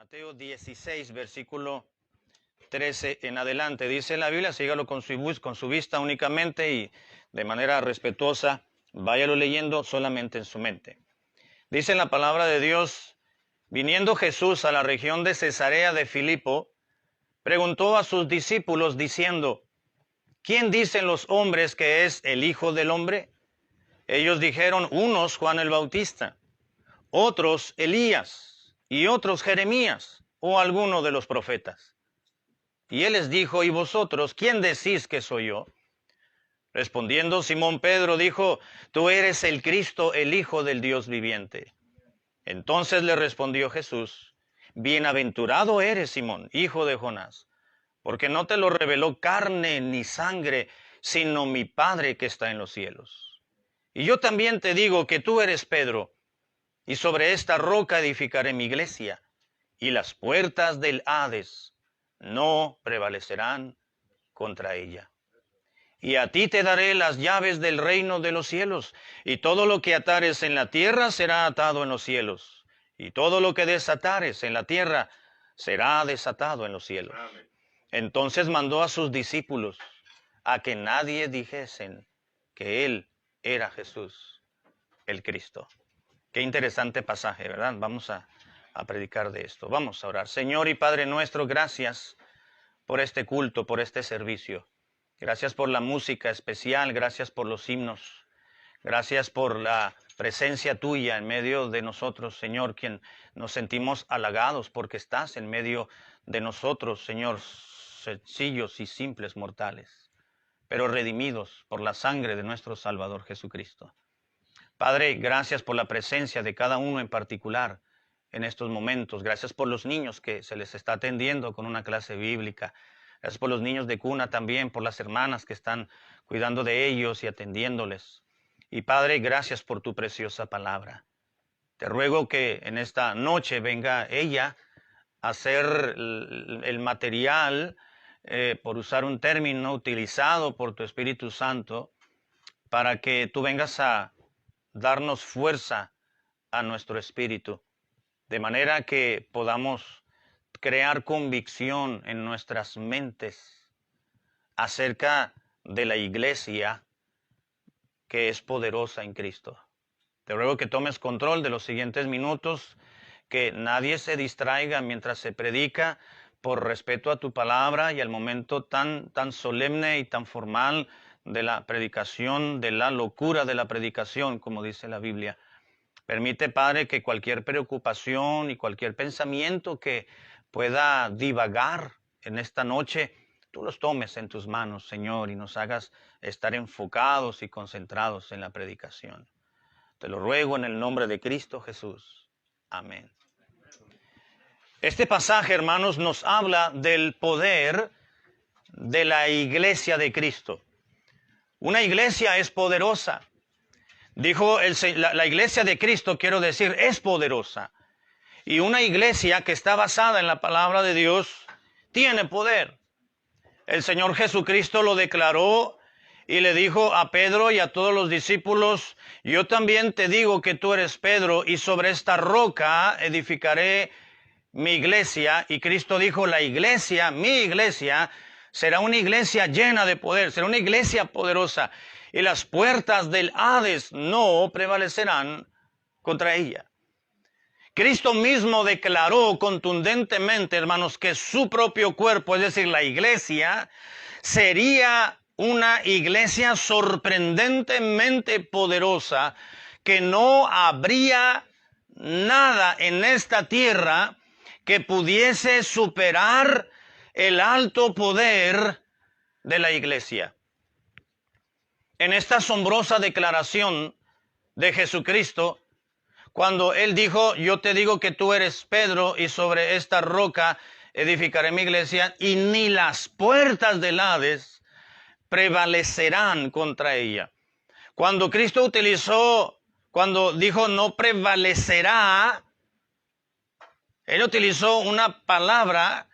Mateo 16, versículo 13 en adelante. Dice la Biblia, sígalo con su vista únicamente y de manera respetuosa, váyalo leyendo solamente en su mente. Dice la palabra de Dios, viniendo Jesús a la región de Cesarea de Filipo, preguntó a sus discípulos diciendo, ¿quién dicen los hombres que es el Hijo del Hombre? Ellos dijeron, unos Juan el Bautista, otros Elías, y otros Jeremías, o alguno de los profetas. Y él les dijo, ¿y vosotros, quién decís que soy yo? Respondiendo Simón Pedro dijo, tú eres el Cristo, el Hijo del Dios viviente. Entonces le respondió Jesús, bienaventurado eres, Simón, hijo de Jonás, porque no te lo reveló carne ni sangre, sino mi Padre que está en los cielos. Y yo también te digo que tú eres Pedro, y sobre esta roca edificaré mi iglesia, y las puertas del Hades no prevalecerán contra ella. Y a ti te daré las llaves del reino de los cielos, y todo lo que atares en la tierra será atado en los cielos, y todo lo que desatares en la tierra será desatado en los cielos. Amén. Entonces mandó a sus discípulos a que nadie dijesen que él era Jesús, el Cristo. Qué interesante pasaje, ¿verdad? Vamos a predicar de esto. Vamos a orar. Señor y Padre nuestro, gracias por este culto, por este servicio. Gracias por la música especial, gracias por los himnos. Gracias por la presencia tuya en medio de nosotros, Señor, quien nos sentimos halagados porque estás en medio de nosotros, Señor, sencillos y simples mortales, pero redimidos por la sangre de nuestro Salvador Jesucristo. Padre, gracias por la presencia de cada uno en particular en estos momentos. Gracias por los niños que se les está atendiendo con una clase bíblica. Gracias por los niños de cuna también, por las hermanas que están cuidando de ellos y atendiéndoles. Y Padre, gracias por tu preciosa palabra. Te ruego que en esta noche venga ella a ser el material, por usar un término utilizado por tu Espíritu Santo, para que tú vengas a darnos fuerza a nuestro espíritu, de manera que podamos crear convicción en nuestras mentes acerca de la iglesia que es poderosa en Cristo. Te ruego que tomes control de los siguientes minutos, que nadie se distraiga mientras se predica, por respeto a tu palabra y al momento tan solemne y tan formal de la predicación, de la locura de la predicación, como dice la Biblia. Permite, Padre, que cualquier preocupación y cualquier pensamiento que pueda divagar en esta noche, tú los tomes en tus manos, Señor, y nos hagas estar enfocados y concentrados en la predicación. Te lo ruego en el nombre de Cristo Jesús. Amén. Este pasaje, hermanos, nos habla del poder de la iglesia de Cristo. Una iglesia es poderosa. Dijo la iglesia de Cristo, quiero decir, es poderosa. Y una iglesia que está basada en la palabra de Dios tiene poder. El Señor Jesucristo lo declaró y le dijo a Pedro y a todos los discípulos, yo también te digo que tú eres Pedro y sobre esta roca edificaré mi iglesia. Y Cristo dijo, la iglesia, mi iglesia, será una iglesia llena de poder, será una iglesia poderosa. Y las puertas del Hades no prevalecerán contra ella. Cristo mismo declaró contundentemente, hermanos, que su propio cuerpo, es decir, la iglesia, sería una iglesia sorprendentemente poderosa, que no habría nada en esta tierra que pudiese superar el alto poder de la iglesia. En esta asombrosa declaración de Jesucristo, cuando Él dijo, yo te digo que tú eres Pedro y sobre esta roca edificaré mi iglesia y ni las puertas del Hades prevalecerán contra ella. Cuando Cristo cuando dijo no prevalecerá, Él utilizó una palabra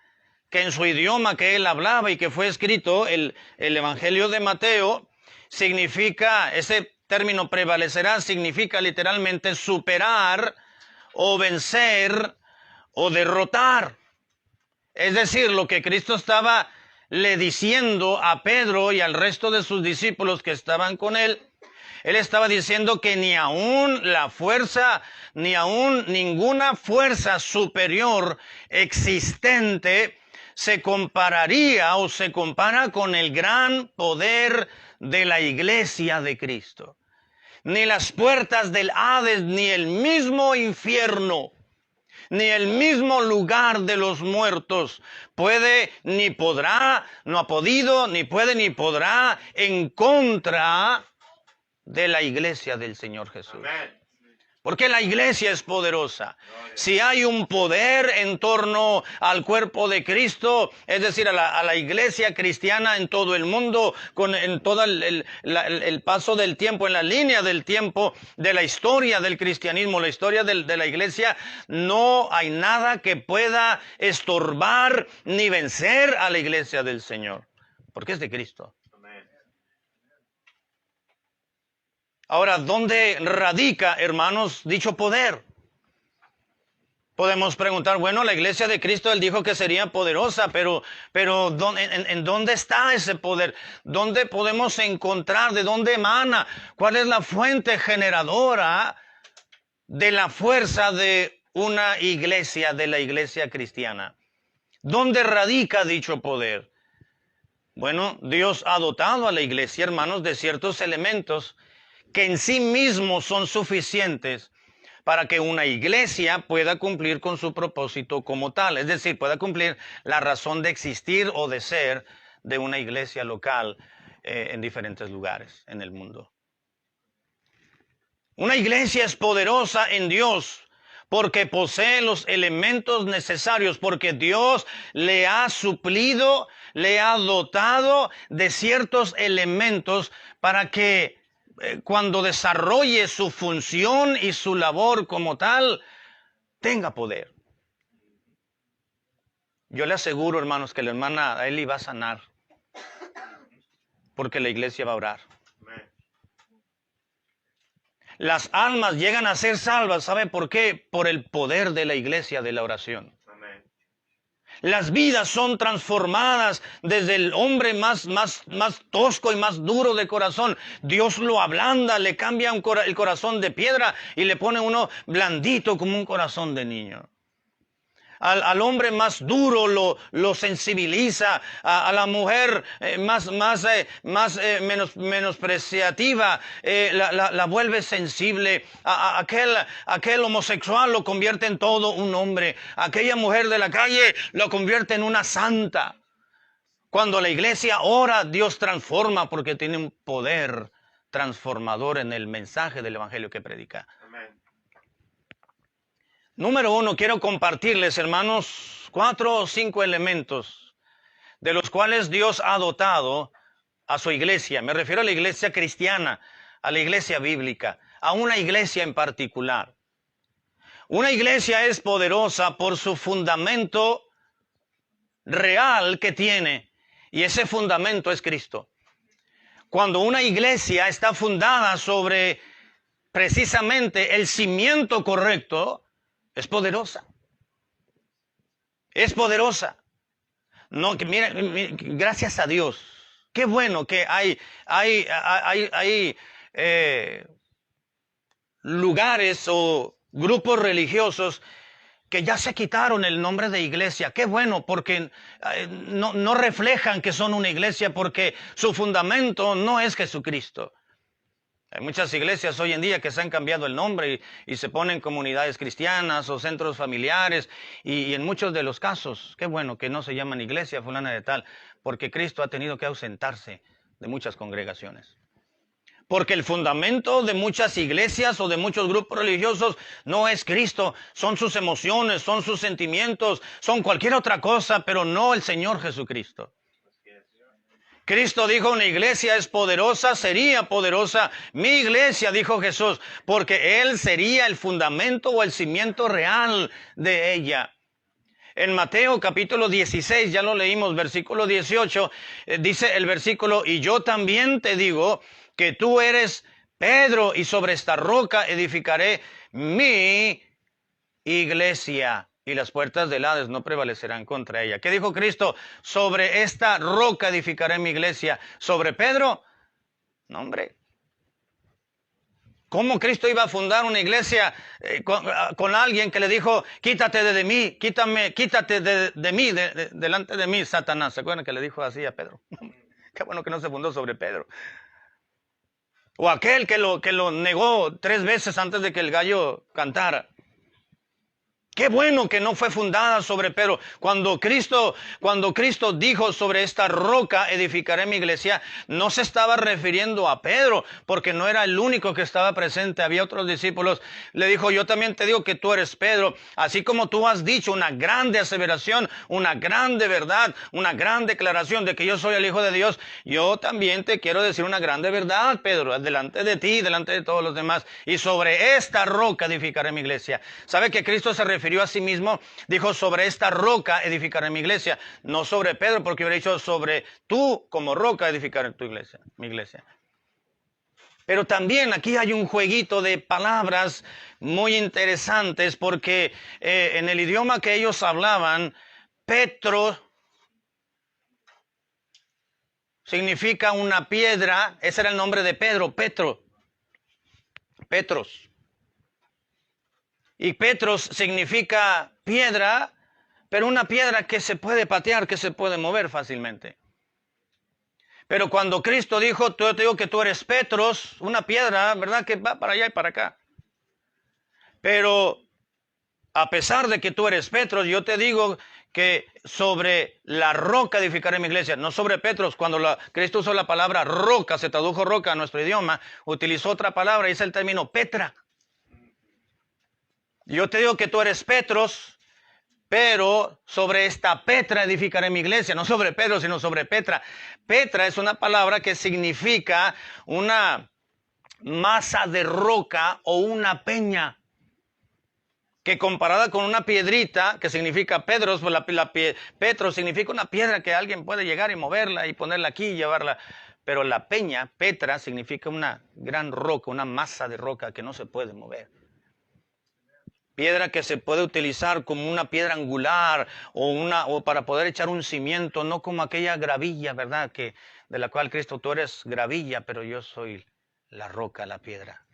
que en su idioma que Él hablaba y que fue escrito, el Evangelio de Mateo, significa, ese término prevalecerá significa literalmente superar o vencer o derrotar. Es decir, lo que Cristo estaba le diciendo a Pedro y al resto de sus discípulos que estaban con él, él estaba diciendo que ni aún la fuerza, ni aún ninguna fuerza superior existente se compararía o se compara con el gran poder de la iglesia de Cristo. Ni las puertas del Hades, ni el mismo infierno, ni el mismo lugar de los muertos puede, ni podrá, no ha podido, ni puede, ni podrá en contra de la iglesia del Señor Jesús. Amén. Porque la iglesia es poderosa. Si hay un poder en torno al cuerpo de Cristo, es decir, a la iglesia cristiana en todo el mundo, en todo el paso del tiempo, en la línea del tiempo de la historia del cristianismo, la historia de la iglesia, no hay nada que pueda estorbar ni vencer a la iglesia del Señor, porque es de Cristo. Ahora, ¿dónde radica, hermanos, dicho poder? Podemos preguntar, bueno, la iglesia de Cristo, Él dijo que sería poderosa, pero ¿en dónde está ese poder? ¿Dónde podemos encontrar? ¿De dónde emana? ¿Cuál es la fuente generadora de la fuerza de una iglesia, de la iglesia cristiana? ¿Dónde radica dicho poder? Bueno, Dios ha dotado a la iglesia, hermanos, de ciertos elementos que en sí mismos son suficientes para que una iglesia pueda cumplir con su propósito como tal. Es decir, pueda cumplir la razón de existir o de ser de una iglesia local en diferentes lugares en el mundo. Una iglesia es poderosa en Dios porque posee los elementos necesarios, porque Dios le ha suplido, le ha dotado de ciertos elementos para que cuando desarrolle su función y su labor como tal, tenga poder. Yo le aseguro, hermanos, que la hermana Eli va a sanar, porque la iglesia va a orar. Las almas llegan a ser salvas, ¿sabe por qué? Por el poder de la iglesia de la oración. Las vidas son transformadas desde el hombre más tosco y más duro de corazón. Dios lo ablanda, le cambia el corazón de piedra y le pone uno blandito como un corazón de niño. Al hombre más duro lo sensibiliza, a la mujer menospreciativa la vuelve sensible, aquel homosexual lo convierte en todo un hombre, aquella mujer de la calle lo convierte en una santa. Cuando la iglesia ora, Dios transforma porque tiene un poder transformador en el mensaje del evangelio que predica. Amén. Número 1, quiero compartirles, hermanos, 4 o 5 elementos de los cuales Dios ha dotado a su iglesia. Me refiero a la iglesia cristiana, a la iglesia bíblica, a una iglesia en particular. Una iglesia es poderosa por su fundamento real que tiene, y ese fundamento es Cristo. Cuando una iglesia está fundada sobre precisamente el cimiento correcto, es poderosa. Es poderosa. No, que mira, gracias a Dios. Qué bueno que hay lugares o grupos religiosos que ya se quitaron el nombre de iglesia. Qué bueno, porque no reflejan que son una iglesia, porque su fundamento no es Jesucristo. Hay muchas iglesias hoy en día que se han cambiado el nombre y se ponen comunidades cristianas o centros familiares y en muchos de los casos, qué bueno que no se llaman iglesia fulana de tal, porque Cristo ha tenido que ausentarse de muchas congregaciones. Porque el fundamento de muchas iglesias o de muchos grupos religiosos no es Cristo, son sus emociones, son sus sentimientos, son cualquier otra cosa, pero no el Señor Jesucristo. Cristo dijo, una iglesia es poderosa, sería poderosa. Mi iglesia, dijo Jesús, porque Él sería el fundamento o el cimiento real de ella. En Mateo capítulo 16, ya lo leímos, versículo 18, dice el versículo, y yo también te digo que tú eres Pedro y sobre esta roca edificaré mi iglesia. y las puertas del Hades no prevalecerán contra ella. ¿Qué dijo Cristo? Sobre esta roca edificaré mi iglesia. ¿Sobre Pedro? No, hombre. ¿Cómo Cristo iba a fundar una iglesia con alguien que le dijo, quítate de mí, quítate de mí, delante de mí, Satanás? ¿Se acuerdan que le dijo así a Pedro? Qué bueno que no se fundó sobre Pedro. O aquel que lo negó 3 veces antes de que el gallo cantara. Qué bueno que no fue fundada sobre Pedro. Cuando Cristo dijo sobre esta roca edificaré mi iglesia, no se estaba refiriendo a Pedro, porque no era el único que estaba presente. Había otros discípulos. Le dijo, yo también te digo que tú eres Pedro. Así como tú has dicho una grande aseveración, una grande verdad, una gran declaración de que yo soy el Hijo de Dios, yo también te quiero decir una grande verdad, Pedro, delante de ti, delante de todos los demás. Y sobre esta roca edificaré mi iglesia. ¿Sabe que Cristo se refirió a sí mismo? Dijo, sobre esta roca edificaré mi iglesia, no sobre Pedro, porque hubiera dicho, sobre tú como roca edificaré tu iglesia, mi iglesia. Pero también aquí hay un jueguito de palabras muy interesantes, porque en el idioma que ellos hablaban, Petro significa una piedra. Ese era el nombre de Pedro, Petros. Y Petros significa piedra, pero una piedra que se puede patear, que se puede mover fácilmente. Pero cuando Cristo dijo, yo te digo que tú eres Petros, una piedra, ¿verdad? Que va para allá y para acá. Pero a pesar de que tú eres Petros, yo te digo que sobre la roca edificaré mi iglesia, no sobre Petros. Cuando Cristo usó la palabra roca, se tradujo roca a nuestro idioma, utilizó otra palabra y es el término Petra. Yo te digo que tú eres Petros, pero sobre esta Petra edificaré mi iglesia. No sobre Pedro, sino sobre Petra. Petra es una palabra que significa una masa de roca o una peña, que comparada con una piedrita, que significa Pedros, pues Petro significa una piedra que alguien puede llegar y moverla y ponerla aquí y llevarla. Pero la peña, Petra, significa una gran roca, una masa de roca que no se puede mover. Piedra que se puede utilizar como una piedra angular o para poder echar un cimiento, no como aquella gravilla, ¿verdad? De la cual Cristo, tú eres gravilla, pero yo soy la roca, la piedra.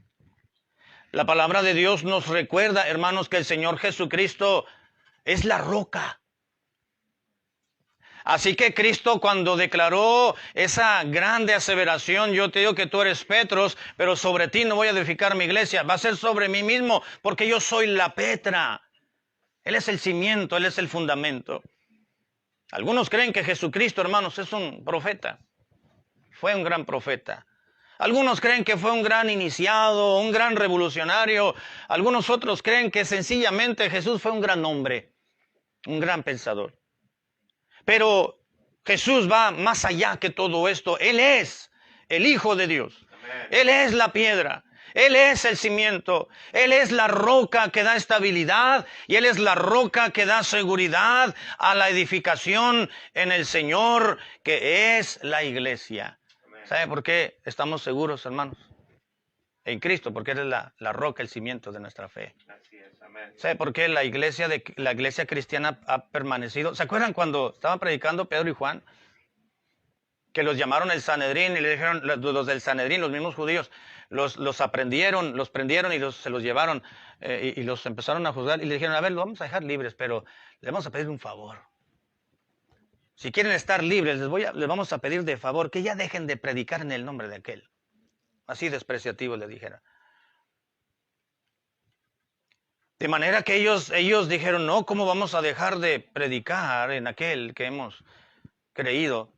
La palabra de Dios nos recuerda, hermanos, que el Señor Jesucristo es la roca. Así que Cristo, cuando declaró esa grande aseveración, yo te digo que tú eres Petros, pero sobre ti no voy a edificar mi iglesia, va a ser sobre mí mismo, porque yo soy la Petra. Él es el cimiento, Él es el fundamento. Algunos creen que Jesucristo, hermanos, es un profeta. Fue un gran profeta. Algunos creen que fue un gran iniciado, un gran revolucionario. Algunos otros creen que sencillamente Jesús fue un gran hombre, un gran pensador. Pero Jesús va más allá que todo esto. Él es el Hijo de Dios. Amén. Él es la piedra. Él es el cimiento. Él es la roca que da estabilidad. Y Él es la roca que da seguridad a la edificación en el Señor, que es la iglesia. Amén. ¿Sabe por qué estamos seguros, hermanos? En Cristo, porque Él es la roca, el cimiento de nuestra fe. Así es, amén. ¿Sabe por qué la iglesia cristiana ha permanecido? ¿Se acuerdan cuando estaban predicando Pedro y Juan? Que los llamaron el Sanedrín y le dijeron, los del Sanedrín, los mismos judíos, los prendieron y se los llevaron y los empezaron a juzgar y le dijeron, a ver, los vamos a dejar libres, pero les vamos a pedir un favor. Si quieren estar libres, les vamos a pedir de favor que ya dejen de predicar en el nombre de aquel. Así despreciativo le dijeron. De manera que ellos dijeron, no, ¿cómo vamos a dejar de predicar en aquel que hemos creído?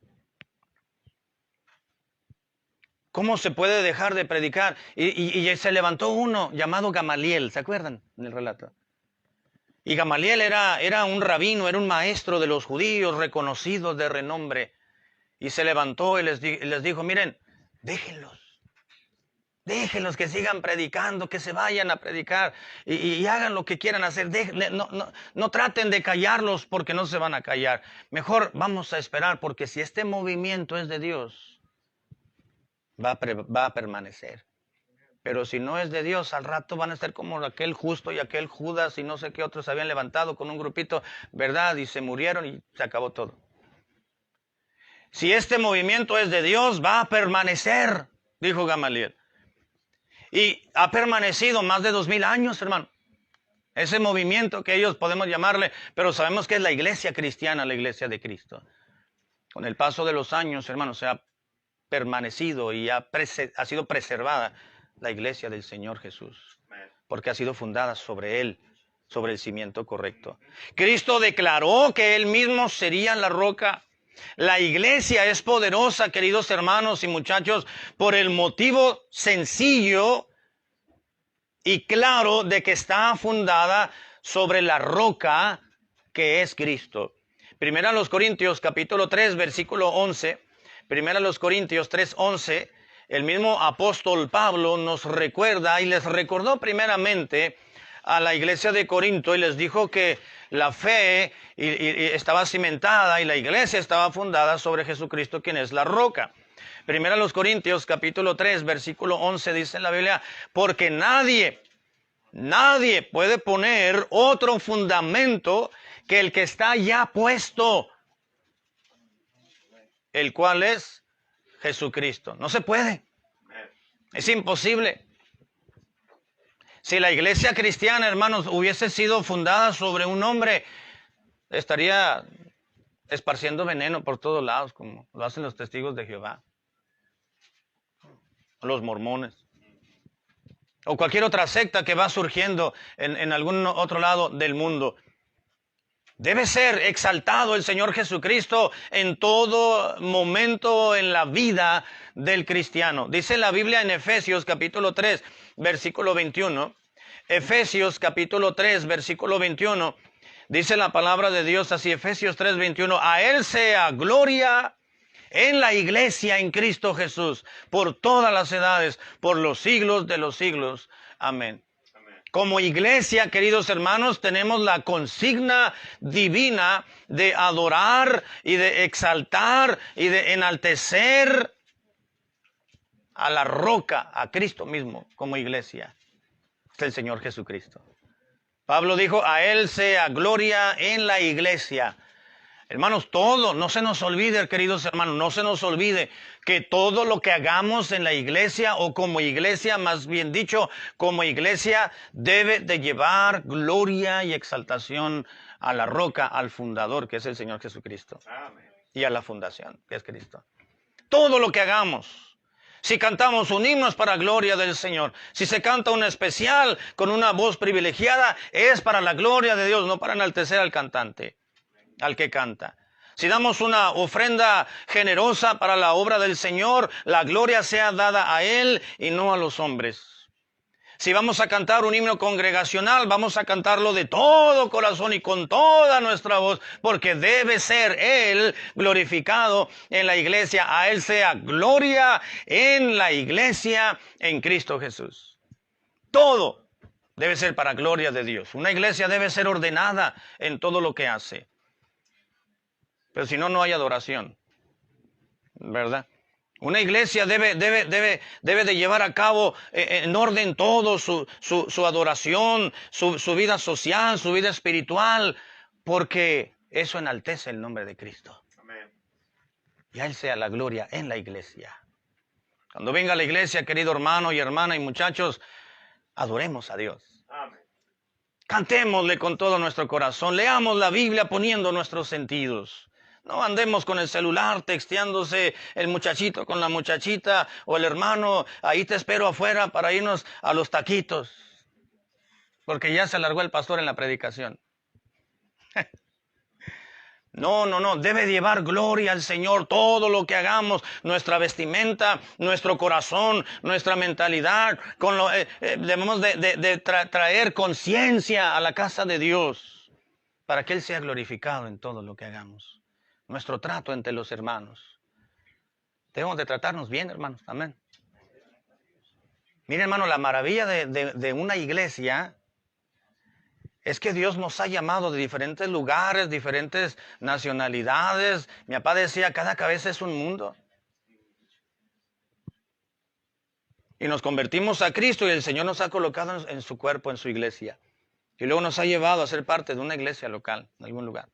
¿Cómo se puede dejar de predicar? Y se levantó uno llamado Gamaliel, ¿se acuerdan del relato? Y Gamaliel era un rabino, era un maestro de los judíos, reconocido de renombre. Y se levantó y les dijo, miren, déjenlos que sigan predicando, que se vayan a predicar y hagan lo que quieran hacer. No traten de callarlos porque no se van a callar. Mejor vamos a esperar, porque si este movimiento es de Dios, va a permanecer. Pero si no es de Dios, al rato van a estar como aquel justo y aquel Judas y no sé qué otros habían levantado con un grupito, ¿verdad? Y se murieron y se acabó todo. Si este movimiento es de Dios, va a permanecer, dijo Gamaliel. Y ha permanecido más de 2000 años, hermano. Ese movimiento que ellos podemos llamarle, pero sabemos que es la iglesia cristiana, la iglesia de Cristo. Con el paso de los años, hermano, se ha permanecido y ha sido preservada la iglesia del Señor Jesús, porque ha sido fundada sobre Él, sobre el cimiento correcto. Cristo declaró que Él mismo sería la roca. La iglesia es poderosa, queridos hermanos y muchachos, por el motivo sencillo y claro de que está fundada sobre la roca que es Cristo. Primera a los Corintios, capítulo 3, versículo 11. Primera a los Corintios 3:11, el mismo apóstol Pablo nos recuerda y les recordó primeramente a la iglesia de Corinto y les dijo que la fe estaba cimentada y la iglesia estaba fundada sobre Jesucristo, quien es la roca. Primera a los Corintios, capítulo 3, versículo 11, dice en la Biblia, porque nadie puede poner otro fundamento que el que está ya puesto, el cual es Jesucristo. No se puede. Es imposible. Si la iglesia cristiana, hermanos, hubiese sido fundada sobre un hombre, estaría esparciendo veneno por todos lados, como lo hacen los testigos de Jehová, los mormones, o cualquier otra secta que va surgiendo en algún otro lado del mundo. Debe ser exaltado el Señor Jesucristo en todo momento en la vida del cristiano. Dice la Biblia en Efesios capítulo 3, versículo 21. Efesios capítulo 3, versículo 21. Dice la palabra de Dios así, Efesios 3, 21. A Él sea gloria en la iglesia en Cristo Jesús, por todas las edades, por los siglos de los siglos. Amén. Como iglesia, queridos hermanos, tenemos la consigna divina de adorar y de exaltar y de enaltecer a la roca, a Cristo mismo, como iglesia. Es el Señor Jesucristo. Pablo dijo, a Él sea gloria en la iglesia. Hermanos, todo, no se nos olvide, queridos hermanos, no se nos olvide que todo lo que hagamos en la iglesia o como iglesia, más bien dicho, como iglesia, debe de llevar gloria y exaltación a la roca, al fundador, que es el Señor Jesucristo. Amén. Y a la fundación, que es Cristo. Todo lo que hagamos. Si cantamos un himno es para gloria del Señor. Si se canta un especial con una voz privilegiada, es para la gloria de Dios, no para enaltecer al cantante, al que canta. Si damos una ofrenda generosa para la obra del Señor, la gloria sea dada a Él y no a los hombres. Si vamos a cantar un himno congregacional, vamos a cantarlo de todo corazón y con toda nuestra voz, porque debe ser Él glorificado en la iglesia. A Él sea gloria en la iglesia en Cristo Jesús. Todo debe ser para gloria de Dios. Una iglesia debe ser ordenada en todo lo que hace. Pero si no, no hay adoración, ¿verdad? Una iglesia debe de llevar a cabo en orden todo su adoración, su vida social, su vida espiritual, porque eso enaltece el nombre de Cristo. Amén. Y a Él sea la gloria en la iglesia. Cuando venga a la iglesia, querido hermano y hermana y muchachos, adoremos a Dios. Amén. Cantémosle con todo nuestro corazón, leamos la Biblia poniendo nuestros sentidos. No andemos con el celular texteándose el muchachito con la muchachita o el hermano, ahí te espero afuera para irnos a los taquitos. Porque ya se alargó el pastor en la predicación. No, debe llevar gloria al Señor todo lo que hagamos, nuestra vestimenta, nuestro corazón, nuestra mentalidad. Debemos de traer conciencia a la casa de Dios para que Él sea glorificado en todo lo que hagamos. Nuestro trato entre los hermanos. Debemos de tratarnos bien, hermanos. Amén. Mire, hermano, la maravilla de una iglesia es que Dios nos ha llamado de diferentes lugares, diferentes nacionalidades. Mi papá decía, cada cabeza es un mundo. y nos convertimos a Cristo y el Señor nos ha colocado en su cuerpo, en su iglesia. Y luego nos ha llevado a ser parte de una iglesia local, en algún lugar.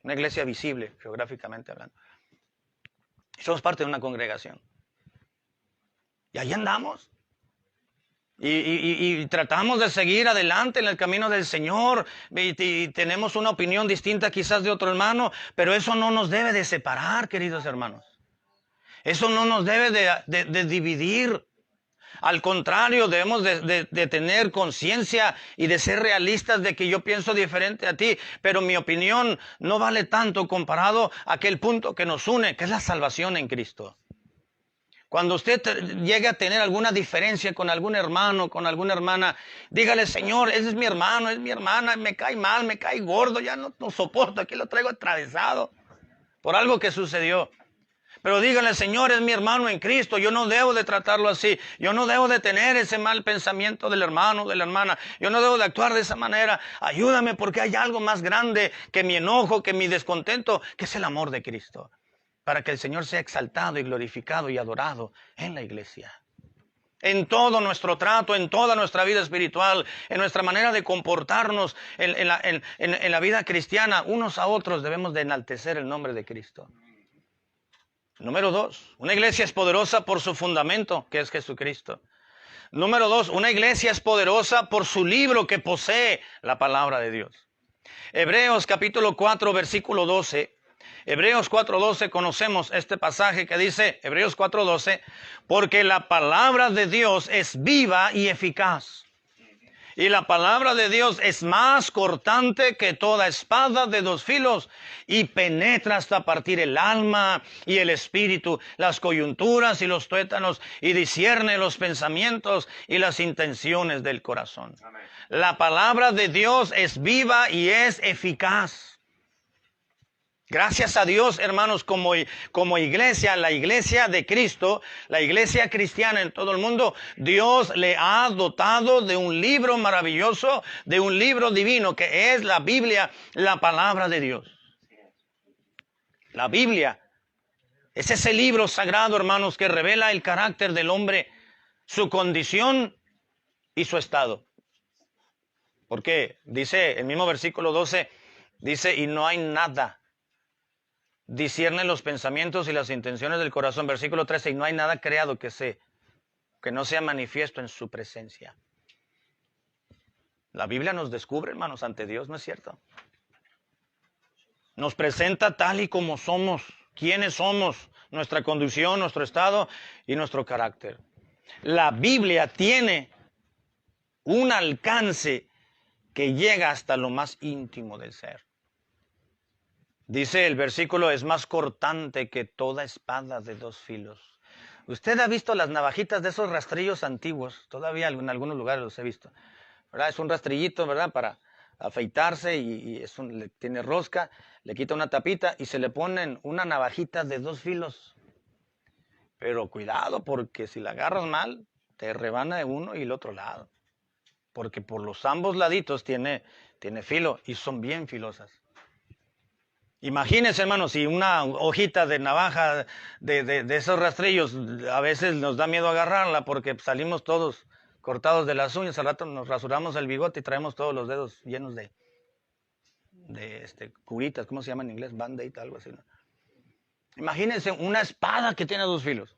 Una iglesia visible, geográficamente hablando. Y somos parte de una congregación. Y ahí andamos. Y tratamos de seguir adelante en el camino del Señor. Y tenemos una opinión distinta quizás de otro hermano, pero eso no nos debe de separar, queridos hermanos. Eso no nos debe de dividir. Al contrario, debemos de tener conciencia y de ser realistas de que yo pienso diferente a ti, pero mi opinión no vale tanto comparado a aquel punto que nos une, que es la salvación en Cristo. Cuando usted llegue a tener alguna diferencia con algún hermano, con alguna hermana, dígale, Señor, ese es mi hermano, es mi hermana, me cae mal, me cae gordo, ya no soporto, aquí lo traigo atravesado por algo que sucedió. Pero díganle, Señor, es mi hermano en Cristo, yo no debo de tratarlo así, yo no debo de tener ese mal pensamiento del hermano, de la hermana, yo no debo de actuar de esa manera, ayúdame porque hay algo más grande que mi enojo, que mi descontento, que es el amor de Cristo, para que el Señor sea exaltado y glorificado y adorado en la iglesia. En todo nuestro trato, en toda nuestra vida espiritual, en nuestra manera de comportarnos en la vida cristiana, unos a otros debemos de enaltecer el nombre de Cristo. Número 2, una iglesia es poderosa por su fundamento, que es Jesucristo. Número 2, una iglesia es poderosa por su libro que posee la palabra de Dios. Hebreos capítulo 4, versículo 12. Hebreos 4:12, conocemos este pasaje que dice, Hebreos 4:12, porque la palabra de Dios es viva y eficaz. Y la palabra de Dios es más cortante que toda espada de dos filos y penetra hasta partir el alma y el espíritu, las coyunturas y los tuétanos, y discierne los pensamientos y las intenciones del corazón. Amén. La palabra de Dios es viva y es eficaz. Gracias a Dios, hermanos, como iglesia, la iglesia de Cristo, la iglesia cristiana en todo el mundo, Dios le ha dotado de un libro maravilloso, de un libro divino, que es la Biblia, la palabra de Dios. La Biblia es ese libro sagrado, hermanos, que revela el carácter del hombre, su condición y su estado. Porque dice el mismo versículo 12, dice, y no hay nada. Discierne los pensamientos y las intenciones del corazón. Versículo 13, y no hay nada creado que no sea manifiesto en su presencia. La Biblia nos descubre, hermanos, ante Dios, ¿no es cierto? Nos presenta tal y como somos, quiénes somos, nuestra condición, nuestro estado y nuestro carácter. La Biblia tiene un alcance que llega hasta lo más íntimo del ser. Dice el versículo, es más cortante que toda espada de dos filos. Usted ha visto las navajitas de esos rastrillos antiguos, todavía en algunos lugares los he visto, ¿verdad? Es un rastrillito, ¿verdad? Para afeitarse y tiene rosca, le quita una tapita y se le ponen una navajita de dos filos. Pero cuidado, porque si la agarras mal, te rebana de uno y el otro lado. Porque por los ambos laditos tiene filo y son bien filosas. Imagínense, hermanos, si una hojita de navaja de esos rastrillos, a veces nos da miedo agarrarla porque salimos todos cortados de las uñas, al rato nos rasuramos el bigote y traemos todos los dedos llenos de curitas, ¿cómo se llama en inglés? Band-aid, algo así, ¿no? Imagínense una espada que tiene dos filos.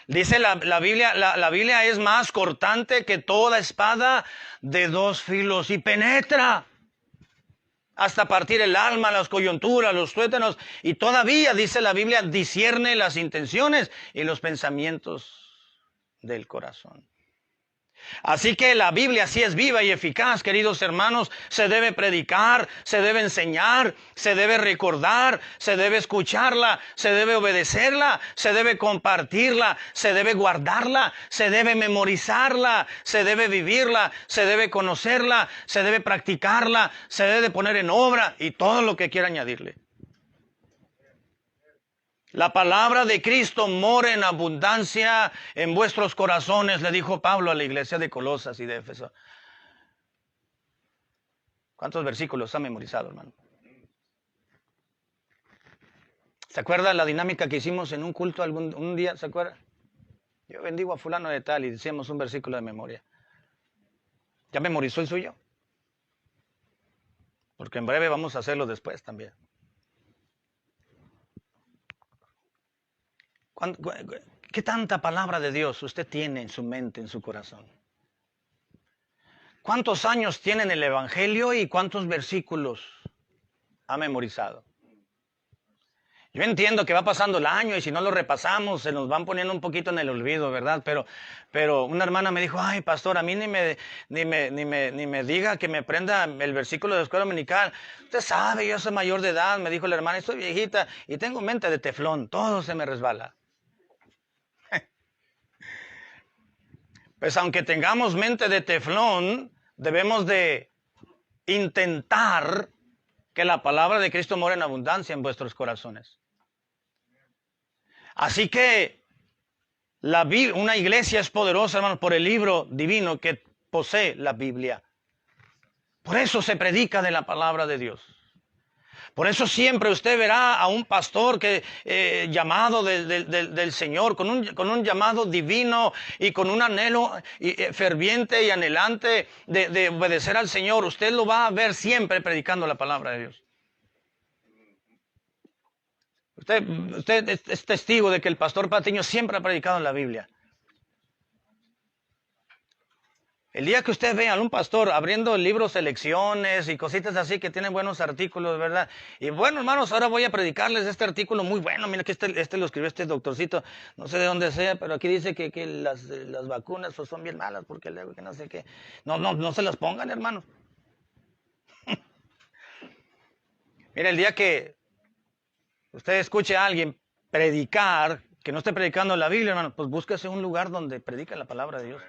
Dice la Biblia es más cortante que toda espada de dos filos y penetra hasta partir el alma, las coyunturas, los tuétanos, y todavía, dice la Biblia, discierne las intenciones y los pensamientos del corazón. Así que la Biblia, si es viva y eficaz, queridos hermanos, se debe predicar, se debe enseñar, se debe recordar, se debe escucharla, se debe obedecerla, se debe compartirla, se debe guardarla, se debe memorizarla, se debe vivirla, se debe conocerla, se debe practicarla, se debe poner en obra y todo lo que quiera añadirle. La palabra de Cristo mora en abundancia en vuestros corazones, le dijo Pablo a la iglesia de Colosas y de Éfeso. ¿Cuántos versículos ha memorizado, hermano? ¿Se acuerda la dinámica que hicimos en un culto un día? ¿Se acuerda? Yo bendigo a fulano de tal y decíamos un versículo de memoria. ¿Ya memorizó el suyo? Porque en breve vamos a hacerlo después también. ¿Qué tanta palabra de Dios usted tiene en su mente, en su corazón? ¿Cuántos años tiene en el Evangelio y cuántos versículos ha memorizado? Yo entiendo que va pasando el año y si no lo repasamos se nos van poniendo un poquito en el olvido, ¿verdad? Pero una hermana me dijo, ay, pastor, a mí ni me diga que me aprenda el versículo de la escuela dominical. Usted sabe, yo soy mayor de edad, me dijo la hermana, estoy viejita y tengo mente de teflón, todo se me resbala. Pues aunque tengamos mente de teflón, debemos de intentar que la palabra de Cristo mora en abundancia en vuestros corazones. Así que una iglesia es poderosa, hermanos, por el libro divino que posee la Biblia. Por eso se predica de la palabra de Dios. Por eso siempre usted verá a un pastor que llamado del Señor, con un llamado divino y con un anhelo ferviente y anhelante de obedecer al Señor. Usted lo va a ver siempre predicando la palabra de Dios. Usted es testigo de que el pastor Patiño siempre ha predicado la Biblia. El día que usted vea a un pastor abriendo libros de lecciones y cositas así que tienen buenos artículos, ¿verdad? Y bueno, hermanos, ahora voy a predicarles este artículo muy bueno. Mira que este lo escribió este doctorcito, no sé de dónde sea, pero aquí dice que las vacunas pues, son bien malas porque luego que no sé qué. No se las pongan, hermanos. Mira, el día que usted escuche a alguien predicar, que no esté predicando la Biblia, hermano, pues búsquese un lugar donde predica la palabra de Dios.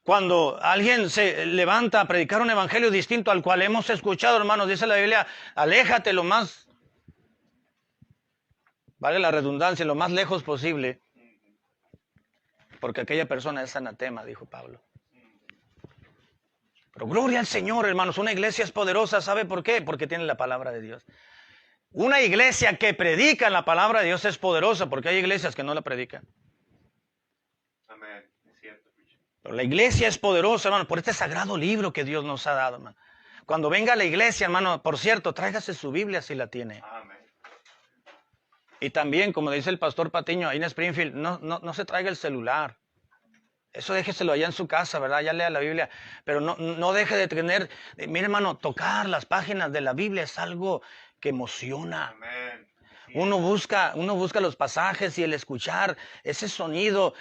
Cuando alguien se levanta a predicar un evangelio distinto al cual hemos escuchado, hermanos, dice la Biblia, aléjate lo más, vale la redundancia, lo más lejos posible, porque aquella persona es anatema, dijo Pablo. Pero gloria al Señor, hermanos, una iglesia es poderosa, ¿sabe por qué? Porque tiene la palabra de Dios. Una iglesia que predica la palabra de Dios es poderosa, porque hay iglesias que no la predican. Amén, es cierto. Pero la iglesia es poderosa, hermano, por este sagrado libro que Dios nos ha dado, hermano. Cuando venga a la iglesia, hermano, por cierto, tráigase su Biblia si la tiene. Amén. Y también, como dice el pastor Patiño, ahí en Springfield, no se traiga el celular. Eso déjeselo allá en su casa, ¿verdad? Ya lea la Biblia. Pero no deje de tener, mire, hermano, tocar las páginas de la Biblia es algo que emociona. Amén. Uno busca los pasajes y el escuchar ese sonido,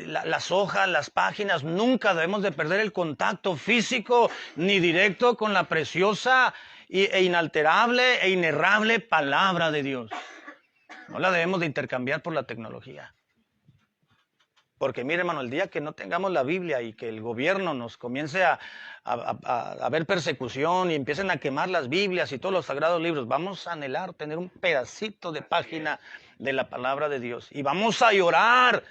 las hojas, las páginas. Nunca debemos de perder el contacto físico ni directo con la preciosa e inalterable e inerrable palabra de Dios. No la debemos de intercambiar por la tecnología. Porque mire, hermano, el día que no tengamos la Biblia y que el gobierno nos comience a ver persecución y empiecen a quemar las Biblias y todos los sagrados libros, vamos a anhelar tener un pedacito de página de la palabra de Dios. Y vamos a llorar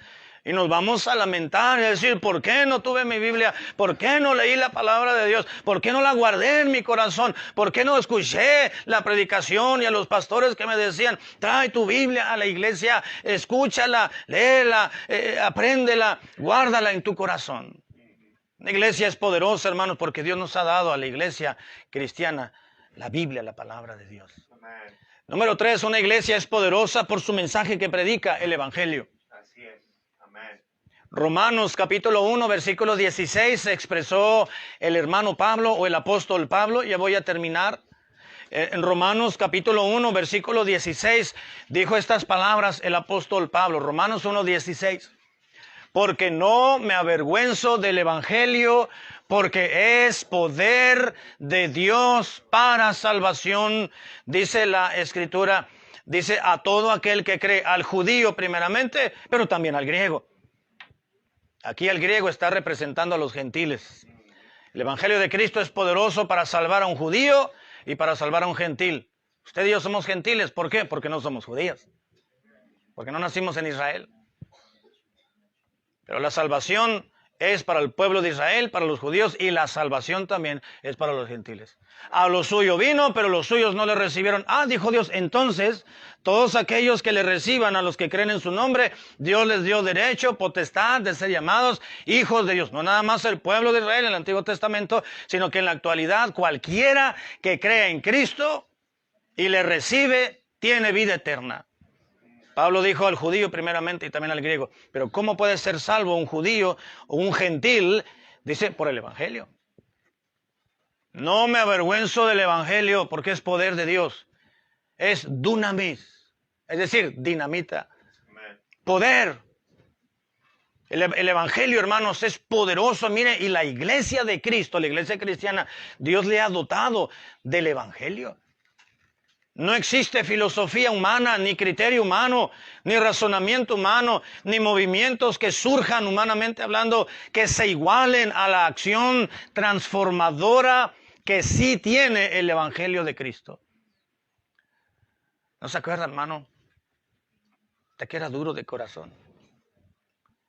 y nos vamos a lamentar y a decir, ¿por qué no tuve mi Biblia? ¿Por qué no leí la palabra de Dios? ¿Por qué no la guardé en mi corazón? ¿Por qué no escuché la predicación y a los pastores que me decían, trae tu Biblia a la iglesia, escúchala, léela, apréndela, guárdala en tu corazón? La iglesia es poderosa, hermanos, porque Dios nos ha dado a la iglesia cristiana la Biblia, la palabra de Dios. Amén. Número 3, una iglesia es poderosa por su mensaje que predica, el evangelio. Así es. Amén. Romanos capítulo 1, versículo 16, expresó el hermano Pablo o el apóstol Pablo. Ya voy a terminar. En Romanos capítulo 1, versículo 16, dijo estas palabras el apóstol Pablo. Romanos 1, 16. Porque no me avergüenzo del evangelio, porque es poder de Dios para salvación, dice la Escritura. Dice a todo aquel que cree, al judío primeramente, pero también al griego. Aquí el griego está representando a los gentiles. El evangelio de Cristo es poderoso para salvar a un judío y para salvar a un gentil. Usted y yo somos gentiles, ¿por qué? Porque no somos judíos. Porque no nacimos en Israel. Pero la salvación es para el pueblo de Israel, para los judíos, y la salvación también es para los gentiles. A lo suyo vino, pero los suyos no le recibieron. Dijo Dios, entonces, todos aquellos que le reciban, a los que creen en su nombre, Dios les dio derecho, potestad de ser llamados hijos de Dios. No nada más el pueblo de Israel en el Antiguo Testamento, sino que en la actualidad cualquiera que crea en Cristo y le recibe, tiene vida eterna. Pablo dijo al judío primeramente y también al griego, pero ¿cómo puede ser salvo un judío o un gentil? Dice, por el evangelio. No me avergüenzo del evangelio porque es poder de Dios. Es dunamis, es decir, dinamita. Amen. Poder. El evangelio, hermanos, es poderoso. Mire, y la iglesia de Cristo, la iglesia cristiana, Dios le ha dotado del evangelio. No existe filosofía humana, ni criterio humano, ni razonamiento humano, ni movimientos que surjan humanamente hablando que se igualen a la acción transformadora que sí tiene el evangelio de Cristo. ¿No se acuerda, hermano? De que era duro de corazón.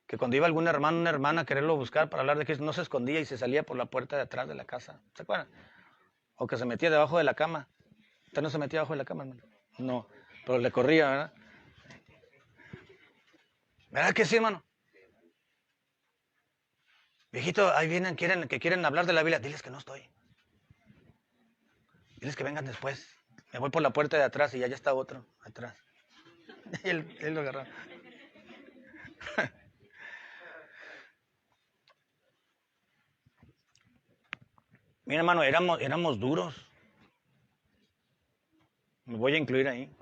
Que cuando iba algún hermano o una hermana a quererlo buscar para hablar de Cristo, no se escondía y se salía por la puerta de atrás de la casa. ¿Se acuerdan? O que se metía debajo de la cama. ¿Usted no se metía debajo de la cama, hermano? No, pero le corría, ¿verdad? ¿Verdad que sí, hermano? Viejito, ahí vienen, quieren hablar de la Biblia. Diles que no estoy. Diles que vengan después. Me voy por la puerta de atrás y allá está otro, atrás. Y él lo agarró. Mira, hermano, éramos duros. Me voy a incluir ahí.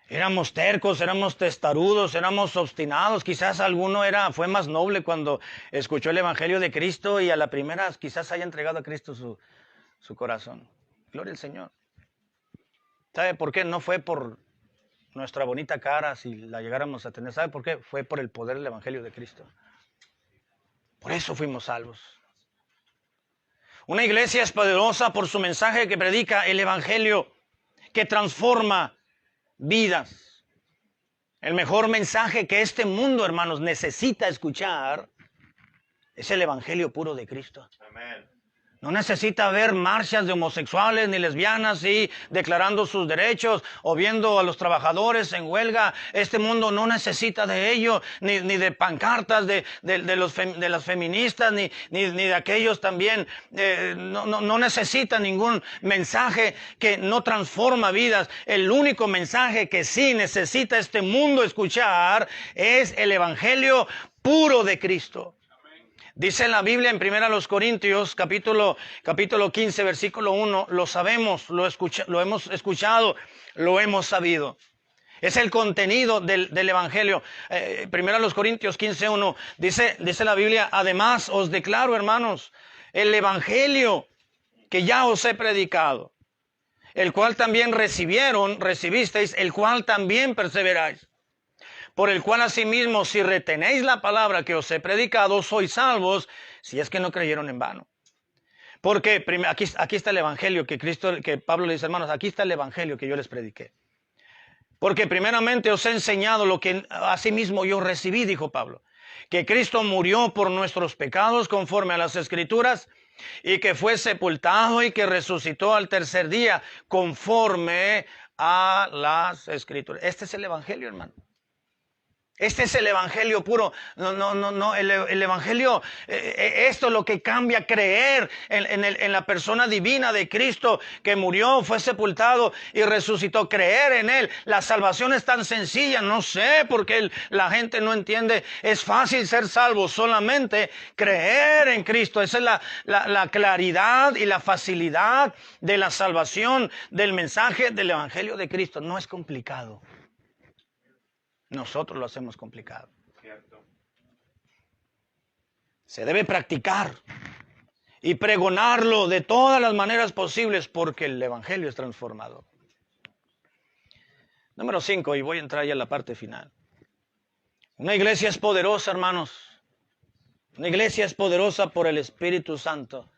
Éramos tercos, éramos testarudos, éramos obstinados. Quizás alguno fue más noble cuando escuchó el evangelio de Cristo y a la primera quizás haya entregado a Cristo su corazón. Gloria al Señor. ¿Sabe por qué? No fue por nuestra bonita cara si la llegáramos a tener. ¿Sabe por qué? Fue por el poder del evangelio de Cristo. Por eso fuimos salvos. Una iglesia es poderosa por su mensaje que predica el evangelio, que transforma vidas. El mejor mensaje que este mundo, hermanos, necesita escuchar es el evangelio puro de Cristo. Amen. No necesita ver marchas de homosexuales ni lesbianas y declarando sus derechos o viendo a los trabajadores en huelga. Este mundo no necesita de ello, ni de pancartas de las feministas, ni de aquellos también. No necesita ningún mensaje que no transforma vidas. El único mensaje que sí necesita este mundo escuchar es el evangelio puro de Cristo. Dice en la Biblia en 1 Corintios, capítulo 15, versículo 1, lo sabemos, lo hemos escuchado, lo hemos sabido. Es el contenido del evangelio. 1 Corintios 15, 1, dice la Biblia, además os declaro, hermanos, el evangelio que ya os he predicado, el cual también recibisteis, el cual también perseveráis. Por el cual asimismo, si retenéis la palabra que os he predicado, sois salvos, si es que no creyeron en vano. Porque aquí está el evangelio que Pablo le dice, hermanos, aquí está el evangelio que yo les prediqué. Porque primeramente os he enseñado lo que asimismo yo recibí, dijo Pablo, que Cristo murió por nuestros pecados conforme a las Escrituras, y que fue sepultado y que resucitó al tercer día conforme a las Escrituras. Este es el evangelio, hermano. Este es el evangelio puro. No. El evangelio, esto es lo que cambia, creer en la persona divina de Cristo que murió, fue sepultado y resucitó. Creer en Él. La salvación es tan sencilla. No sé por qué la gente no entiende. Es fácil ser salvo, solamente creer en Cristo. Esa es la claridad y la facilidad de la salvación, del mensaje del evangelio de Cristo. No es complicado. Nosotros lo hacemos complicado. Cierto. Se debe practicar y pregonarlo de todas las maneras posibles porque el evangelio es transformador. Número 5, y voy a entrar ya a la parte final. Una iglesia es poderosa, hermanos. Una iglesia es poderosa por el Espíritu Santo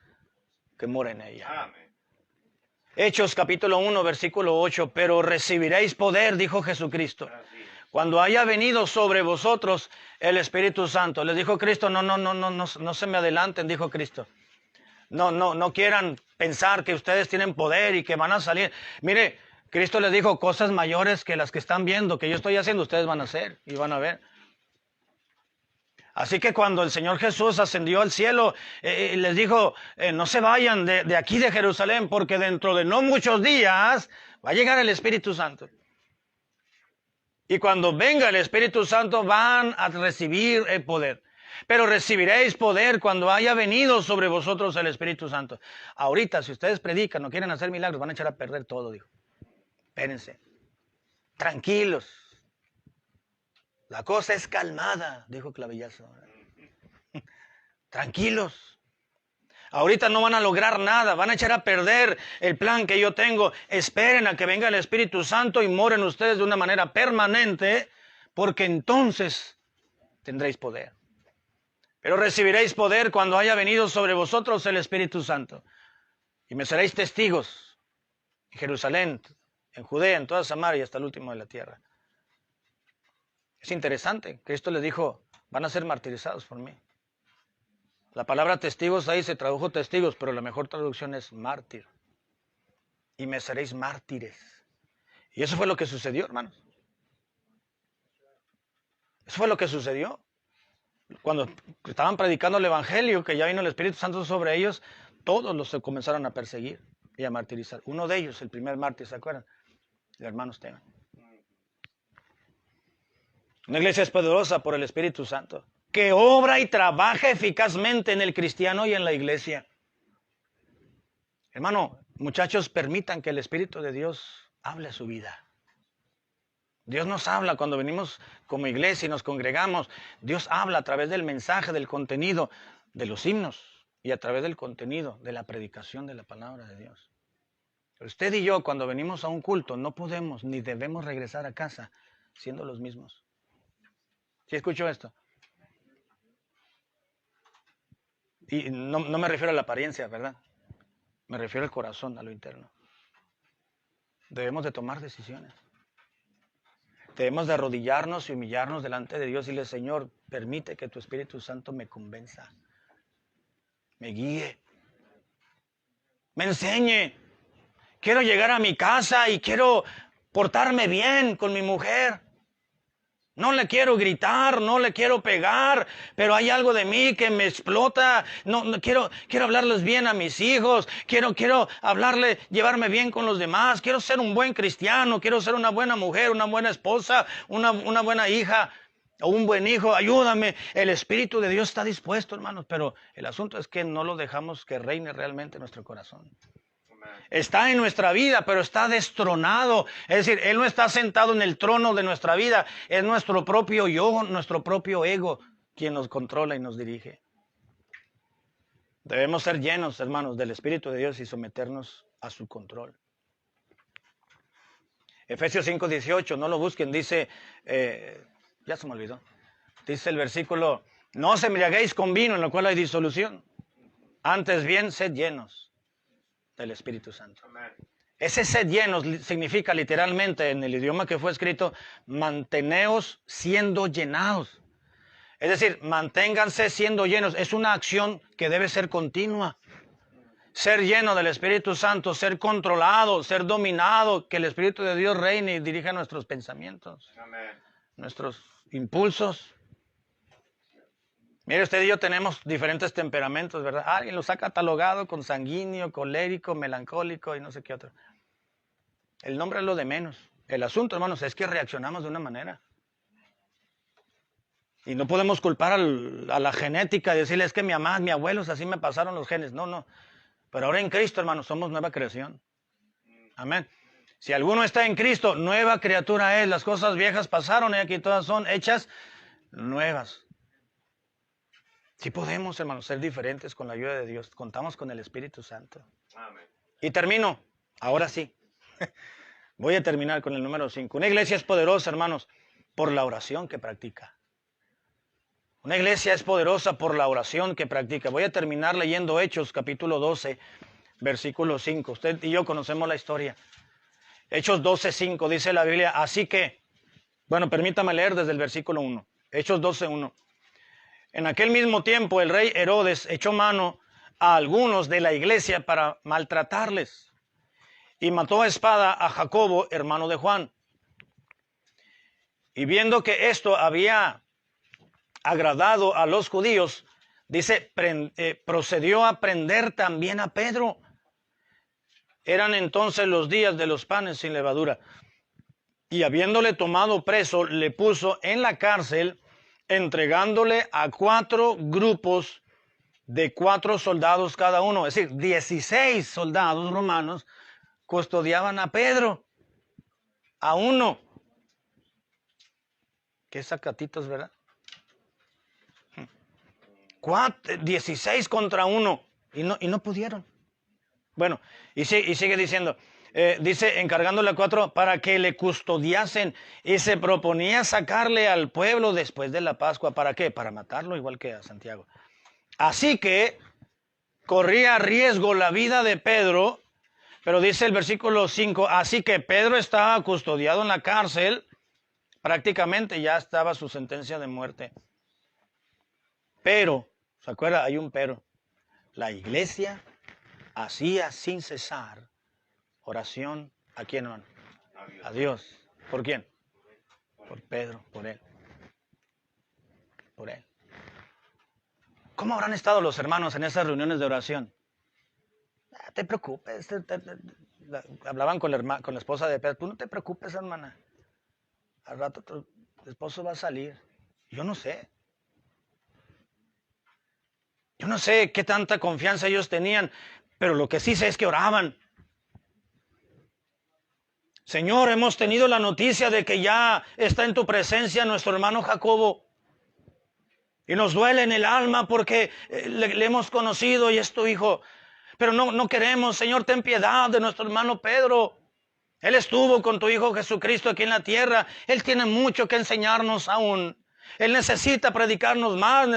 que mora en ella. Amén. Hechos capítulo 1, versículo 8, pero recibiréis poder, dijo Jesucristo, Así. Cuando haya venido sobre vosotros el Espíritu Santo. Les dijo Cristo, no se me adelanten, dijo Cristo. No quieran pensar que ustedes tienen poder y que van a salir. Mire, Cristo les dijo cosas mayores que las que están viendo, que yo estoy haciendo, ustedes van a hacer y van a ver. Así que cuando el Señor Jesús ascendió al cielo, les dijo, no se vayan de aquí de Jerusalén, porque dentro de no muchos días va a llegar el Espíritu Santo. Y cuando venga el Espíritu Santo van a recibir el poder. Pero recibiréis poder cuando haya venido sobre vosotros el Espíritu Santo. Ahorita, si ustedes predican, no quieren hacer milagros, van a echar a perder todo, dijo. Espérense. Tranquilos. La cosa es calmada, dijo Clavillazo. Tranquilos. Ahorita no van a lograr nada, van a echar a perder el plan que yo tengo. Esperen a que venga el Espíritu Santo y moren ustedes de una manera permanente, porque entonces tendréis poder. Pero recibiréis poder cuando haya venido sobre vosotros el Espíritu Santo. Y me seréis testigos en Jerusalén, en Judea, en toda Samaria y hasta el último de la tierra. Es interesante, Cristo les dijo, van a ser martirizados por mí. La palabra testigos ahí se tradujo testigos, pero la mejor traducción es mártir. Y me seréis mártires. Y eso fue lo que sucedió, hermanos. Eso fue lo que sucedió. Cuando estaban predicando el Evangelio, que ya vino el Espíritu Santo sobre ellos, todos los se comenzaron a perseguir y a martirizar. Uno de ellos, el primer mártir, ¿se acuerdan? El hermano Esteban. Una iglesia es poderosa por el Espíritu Santo, que obra y trabaja eficazmente en el cristiano y en la iglesia. Hermano, muchachos, permitan que el Espíritu de Dios hable a su vida. Dios nos habla cuando venimos como iglesia y nos congregamos. Dios habla a través del mensaje, del contenido, de los himnos y a través del contenido de la predicación de la palabra de Dios. Pero usted y yo, cuando venimos a un culto, no podemos ni debemos regresar a casa siendo los mismos. ¿Sí escuchó esto? Y no me refiero a la apariencia, ¿verdad? Me refiero al corazón, a lo interno. Debemos de tomar decisiones. Debemos de arrodillarnos y humillarnos delante de Dios y decirle, Señor, permite que tu Espíritu Santo me convenza, me guíe, me enseñe. Quiero llegar a mi casa y quiero portarme bien con mi mujer. No le quiero gritar, no le quiero pegar, pero hay algo de mí que me explota. No quiero hablarles bien a mis hijos, quiero llevarme bien con los demás, quiero ser un buen cristiano, quiero ser una buena mujer, una buena esposa, una buena hija o un buen hijo. Ayúdame. El Espíritu de Dios está dispuesto, hermanos, pero el asunto es que no lo dejamos que reine realmente en nuestro corazón. Está en nuestra vida, pero está destronado. Es decir, Él no está sentado en el trono de nuestra vida. Es nuestro propio yo, nuestro propio ego, quien nos controla y nos dirige. Debemos ser llenos, hermanos, del Espíritu de Dios y someternos a su control. Efesios 5:18, no lo busquen, dice, ya se me olvidó. Dice el versículo, no os embriaguéis con vino, en lo cual hay disolución. Antes bien, sed llenos del Espíritu Santo. Amén. Ese sed llenos significa literalmente en el idioma que fue escrito, manteneos siendo llenados. Es decir, manténganse siendo llenos. Es una acción que debe ser continua. Ser lleno del Espíritu Santo, ser controlado, ser dominado, que el Espíritu de Dios reine y dirija nuestros pensamientos. Amén. Nuestros impulsos. Mire, usted y yo tenemos diferentes temperamentos, ¿verdad? Alguien los ha catalogado con sanguíneo, colérico, melancólico y no sé qué otro. El nombre es lo de menos. El asunto, hermanos, es que reaccionamos de una manera. Y no podemos culpar a la genética y decirle, es que mi mamá, mis abuelos, así me pasaron los genes. No. Pero ahora en Cristo, hermanos, somos nueva creación. Amén. Si alguno está en Cristo, nueva criatura es. Las cosas viejas pasaron y aquí todas son hechas nuevas. Sí podemos, hermanos, ser diferentes con la ayuda de Dios. Contamos con el Espíritu Santo. Amén. Y termino, ahora sí. Voy a terminar con el número 5. Una iglesia es poderosa, hermanos, por la oración que practica. Una iglesia es poderosa por la oración que practica. Voy a terminar leyendo Hechos, capítulo 12, versículo 5. Usted y yo conocemos la historia. Hechos 12:5, dice la Biblia, así que Bueno, permítame leer desde el versículo 1. Hechos 12:1. En aquel mismo tiempo el rey Herodes echó mano a algunos de la iglesia para maltratarles y mató a espada a Jacobo, hermano de Juan. Y viendo que esto había agradado a los judíos, dice, procedió a prender también a Pedro. Eran entonces los días de los panes sin levadura. Y habiéndole tomado preso, le puso en la cárcel, entregándole a 4 grupos de 4 soldados cada uno. Es decir, 16 soldados romanos custodiaban a Pedro, a uno. Qué sacatitos, ¿verdad? 16 contra 1 y no pudieron. Bueno, y sigue diciendo, dice, encargándole a 4 para que le custodiasen, y se proponía sacarle al pueblo después de la Pascua. ¿Para qué? Para matarlo, igual que a Santiago. Así que corría riesgo la vida de Pedro, pero dice el versículo 5, así que Pedro estaba custodiado en la cárcel, prácticamente ya estaba su sentencia de muerte. Pero, ¿se acuerda? Hay un pero. La iglesia hacía sin cesar oración. ¿A quién, hermano? A Dios. ¿Por quién? Por Pedro, por él. Por él. ¿Cómo habrán estado los hermanos en esas reuniones de oración? No te preocupes. Hablaban con la esposa de Pedro. Tú no te preocupes, hermana. Al rato tu esposo va a salir. Yo no sé. Yo no sé qué tanta confianza ellos tenían, pero lo que sí sé es que oraban. Señor, hemos tenido la noticia de que ya está en tu presencia nuestro hermano Jacobo. Y nos duele en el alma porque le hemos conocido y es tu hijo. Pero no queremos, Señor, ten piedad de nuestro hermano Pedro. Él estuvo con tu hijo Jesucristo aquí en la tierra. Él tiene mucho que enseñarnos aún. Él necesita predicarnos más,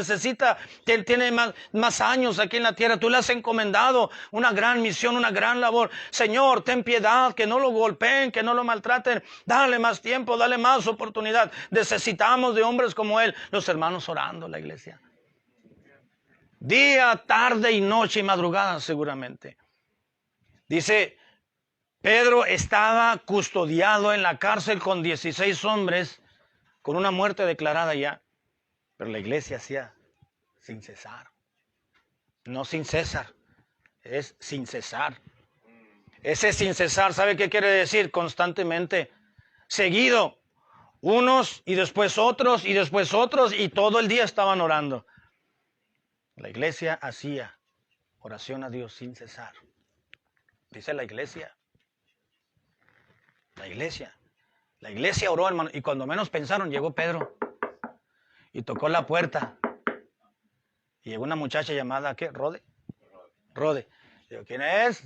tiene más años aquí en la tierra. Tú le has encomendado una gran misión, una gran labor. Señor, ten piedad, que no lo golpeen, que no lo maltraten. Dale más tiempo, dale más oportunidad. Necesitamos de hombres como él. Los hermanos orando en la iglesia. Día, tarde y noche y madrugada seguramente. Dice, Pedro estaba custodiado en la cárcel con 16 hombres, con una muerte declarada ya, pero la iglesia hacía sin cesar. No sin César, es sin cesar. Ese sin cesar, ¿sabe qué quiere decir? Constantemente, seguido, unos y después otros y después otros, y todo el día estaban orando. La iglesia hacía oración a Dios sin cesar. Dice la iglesia. La iglesia oró, hermano, y cuando menos pensaron, llegó Pedro y tocó la puerta. Y llegó una muchacha llamada, ¿qué? Rode. Digo, ¿quién es?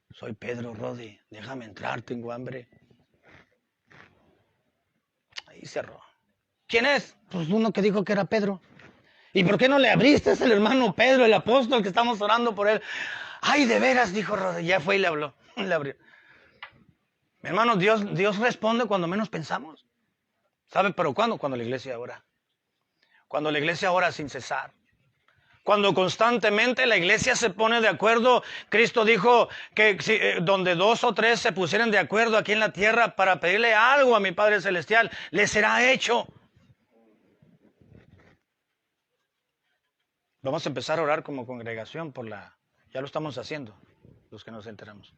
Soy Pedro, Rode. Déjame entrar, tengo hambre. Ahí cerró. ¿Quién es? Pues uno que dijo que era Pedro. ¿Y por qué no le abriste? Es el hermano Pedro, el apóstol, que estamos orando por él. Ay, de veras, dijo Rode. Ya fue y le habló. Le abrió. Mi hermano, Dios responde cuando menos pensamos. ¿Sabe? ¿Pero cuándo? Cuando la iglesia ora. Cuando la iglesia ora sin cesar. Cuando constantemente la iglesia se pone de acuerdo. Cristo dijo que donde 2 o 3 se pusieran de acuerdo aquí en la tierra para pedirle algo a mi Padre Celestial, le será hecho. Vamos a empezar a orar como congregación ya lo estamos haciendo, los que nos enteramos.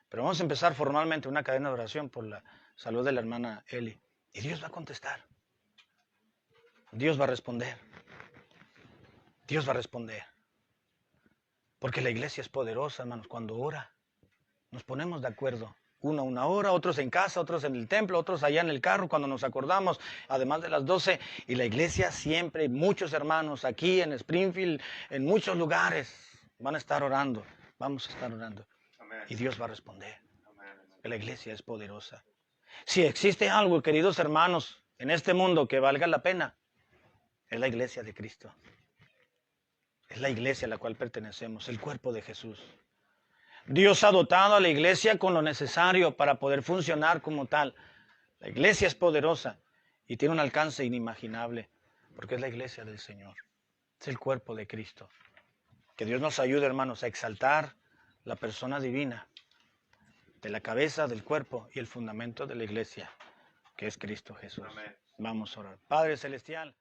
Pero vamos a empezar formalmente una cadena de oración por la salud de la hermana Eli. Y Dios va a contestar. Dios va a responder. Dios va a responder. Porque la iglesia es poderosa, hermanos. Cuando ora, nos ponemos de acuerdo. Uno a una hora, otros en casa, otros en el templo, otros allá en el carro cuando nos acordamos, además de las 12. Y la iglesia siempre, muchos hermanos aquí en Springfield, en muchos lugares, van a estar orando. Vamos a estar orando. Y Dios va a responder. La iglesia es poderosa. Si existe algo, queridos hermanos, en este mundo que valga la pena, es la iglesia de Cristo. Es la iglesia a la cual pertenecemos, el cuerpo de Jesús. Dios ha dotado a la iglesia con lo necesario para poder funcionar como tal. La iglesia es poderosa y tiene un alcance inimaginable, porque es la iglesia del Señor. Es el cuerpo de Cristo. Que Dios nos ayude, hermanos, a exaltar la persona divina de la cabeza, del cuerpo y el fundamento de la iglesia, que es Cristo Jesús. Amén. Vamos a orar. Padre Celestial.